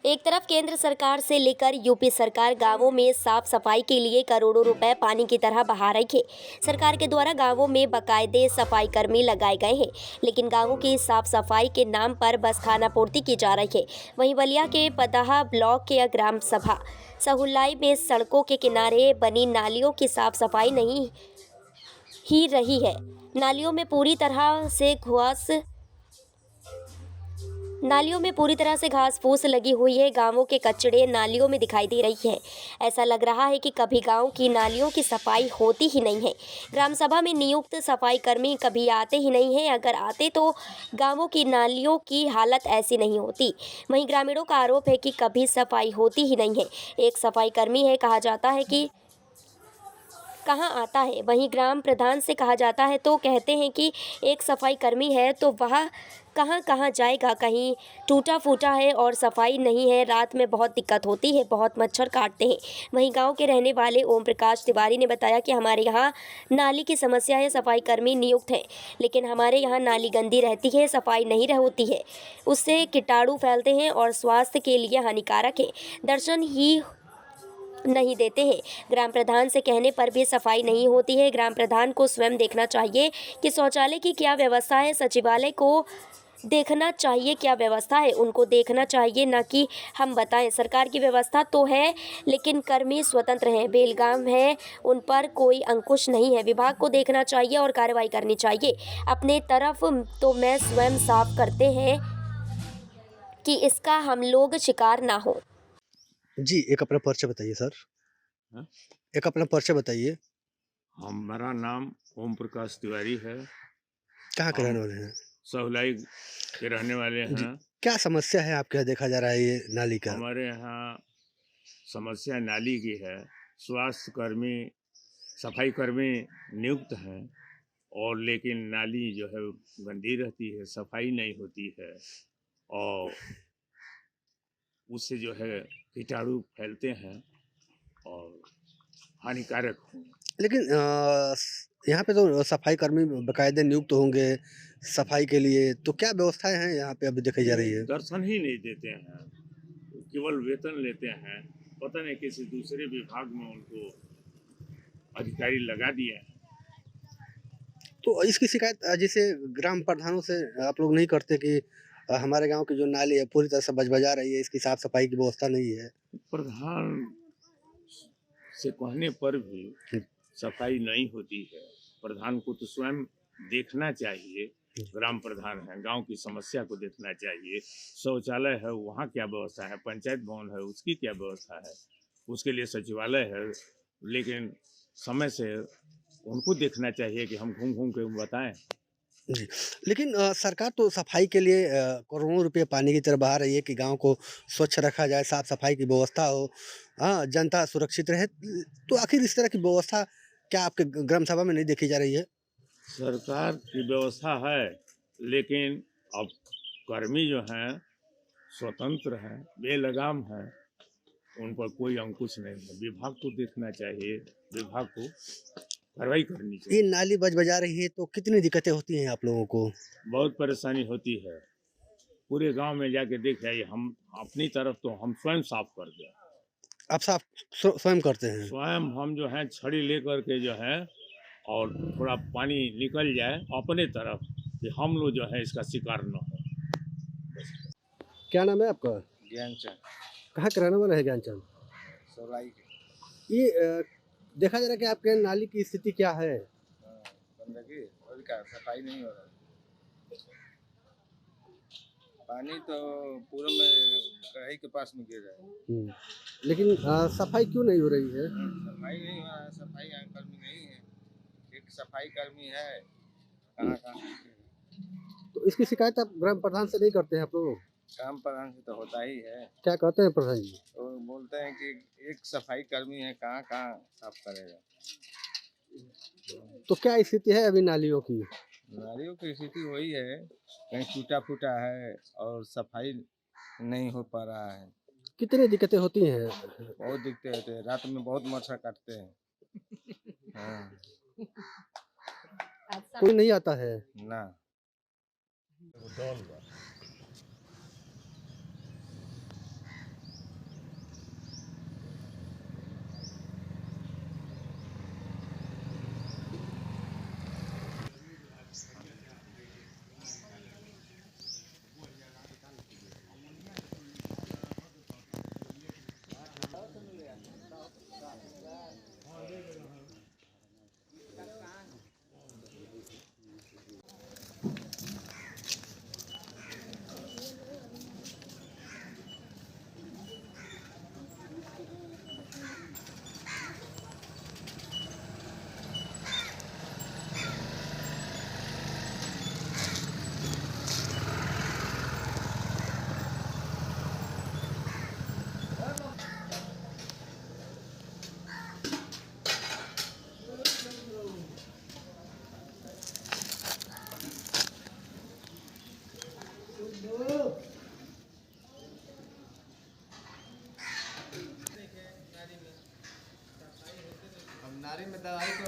एक तरफ केंद्र सरकार से लेकर यूपी सरकार गांवों में साफ सफाई के लिए करोड़ों रुपए पानी की तरह बहा रही है। सरकार के द्वारा गांवों में बाकायदे सफाई कर्मी लगाए गए हैं, लेकिन गांवों की साफ सफाई के नाम पर बस खानापूर्ति की जा रही है। वहीं बलिया के पदाहा ब्लॉक के ग्राम सभा सहुलाई में सड़कों के किनारे बनी नालियों की साफ सफाई नहीं ही रही है। नालियों में पूरी तरह से घास फूस लगी हुई है। गांवों के कचड़े नालियों में दिखाई दे रही है। ऐसा लग रहा है कि कभी गांव की नालियों की सफाई होती ही नहीं है। ग्राम सभा में नियुक्त सफाई कर्मी कभी आते ही नहीं हैं। अगर आते तो गांवों की नालियों की हालत ऐसी नहीं होती। वहीं ग्रामीणों का आरोप है कि कभी सफाई होती ही नहीं है। एक सफाई कर्मी है, कहा जाता है कि कहाँ आता है। वहीं ग्राम प्रधान से कहा जाता है तो कहते हैं कि एक सफाई कर्मी है तो वह कहाँ जाएगा। कहीं टूटा फूटा है और सफाई नहीं है। रात में बहुत दिक्कत होती है, बहुत मच्छर काटते हैं। वहीं गांव के रहने वाले ओम प्रकाश तिवारी ने बताया कि हमारे यहाँ नाली की समस्या है, सफाई कर्मी नियुक्त है, लेकिन हमारे यहाँ नाली गंदी रहती है, सफाई नहीं होती है, उससे कीटाणु फैलते हैं और स्वास्थ्य के लिए हानिकारक है। दर्शन ही नहीं देते हैं। ग्राम प्रधान से कहने पर भी सफाई नहीं होती है। ग्राम प्रधान को स्वयं देखना चाहिए कि शौचालय की क्या व्यवस्था है, सचिवालय को देखना चाहिए क्या व्यवस्था है, उनको देखना चाहिए, ना कि हम बताएं। सरकार की व्यवस्था तो है, लेकिन कर्मी स्वतंत्र हैं, बेलगाम हैं, उन पर कोई अंकुश नहीं है। विभाग को देखना चाहिए और कार्रवाई करनी चाहिए। अपने तरफ तो मैं स्वयं साफ करते हैं कि इसका हम लोग शिकार ना हो। जी, एक अपना परिचय बताइए सर। हाँ? एक अपना परिचय बताइए। हमारा नाम ओम प्रकाश तिवारी है। कहाँ के रहने हम वाले हैं? सहुलाई के रहने वाले जी, हैं। क्या समस्या है आपके यहाँ देखा जा रहा है ये नाली का? हमारे यहाँ समस्या नाली की है। स्वास्थ्य कर्मी, सफाई कर्मी नियुक्त हैं, और लेकिन नाली जो है गंदी रहती है, सफाई नहीं होती है, और उससे जो है कीटाणु फैलते हैं और हानिकारक हैं। लेकिन यहाँ पे तो सफाई कर्मी बाकायदे नियुक्त होंगे सफाई के लिए, तो क्या व्यवस्थाएँ हैं यहाँ पे अभी देखी जा रही है? दर्शन ही नहीं देते हैं, केवल वेतन लेते हैं। पता नहीं किसी दूसरे विभाग में उनको अधिकारी लगा दिए हैं। तो इसकी शिकायत जैसे ग्राम प्रधानों से आप लोग नहीं करते कि हमारे गाँव की जो नाली है पूरी तरह से बजबजा रही है, इसकी साफ-सफाई की व्यवस्था नहीं है? प्रधान से कहने पर भी हुँ, सफाई नहीं होती है। प्रधान को तो स्वयं देखना चाहिए। जी। ग्राम प्रधान है, गांव की समस्या को देखना चाहिए। शौचालय है, वहाँ क्या व्यवस्था है, पंचायत भवन है, उसकी क्या व्यवस्था है, उसके लिए सचिवालय है, लेकिन समय से उनको देखना चाहिए कि हम घूम घूम के बताएं। जी, लेकिन सरकार तो सफाई के लिए करोड़ों रुपए पानी की तरफ बहा रही है कि गाँव को स्वच्छ रखा जाए, साफ-सफाई की व्यवस्था हो, हाँ, जनता सुरक्षित रहे। तो आखिर इस तरह की व्यवस्था क्या आपके ग्राम सभा में नहीं देखी जा रही है? सरकार की व्यवस्था है, लेकिन अब कर्मी जो हैं स्वतंत्र हैं, बेलगाम हैं, उन पर कोई अंकुश नहीं है। विभाग को देखना चाहिए, विभाग को कार्रवाई करनी ये चाहिए। नाली बज-बजा रही है तो कितनी दिक्कतें होती हैं आप लोगों को? बहुत परेशानी होती है। पूरे गांव में जाके देख आइए। हम अपनी तरफ तो हम स्वयं साफ कर दें। आप साफ स्वयं करते हैं? स्वयं हम जो है छड़ी लेकर के जो है, और थोड़ा पानी निकल जाए अपने तरफ, कि हम लोग जो है इसका शिकार न हो। क्या नाम है आपका? ज्ञानचंद कहाँ के रहने वाले हैं ज्ञानचंद? सौराई के। ये देखा जा रहा है कि आपके यहाँ नाली की स्थिति क्या है? गंदगी और क्या सफाई नहीं हो रहा है। पानी तो पूरा में कढ़ाई के पास में गिर रहा है। लेकिन सफाई क्यों नहीं हो रही है? सफाई नहीं हो रहा है, सफाई यहाँ कर्मी नहीं है। एक सफाई कर्मी है, कहाँ तो इसकी शिकायत आप ग्राम प्रधान से नहीं करते हैं आप लोग? काम प्रधान से तो होता ही है। क्या कहते हैं प्रधान जी? तो बोलते हैं कि एक सफाई कर्मी है, कहाँ साफ करेगा। तो क्या स्थिति है अभी नालियों की? नालियों की स्थिति वही है, कहीं टूटा फूटा है और सफाई नहीं हो पा रहा है। कितनी दिक्कतें होती हैं? बहुत दिखते रहते हैं, रात में बहुत मच्छर काटते हैं। हाँ। कोई नहीं आता है? ना। नारी में दवाई तो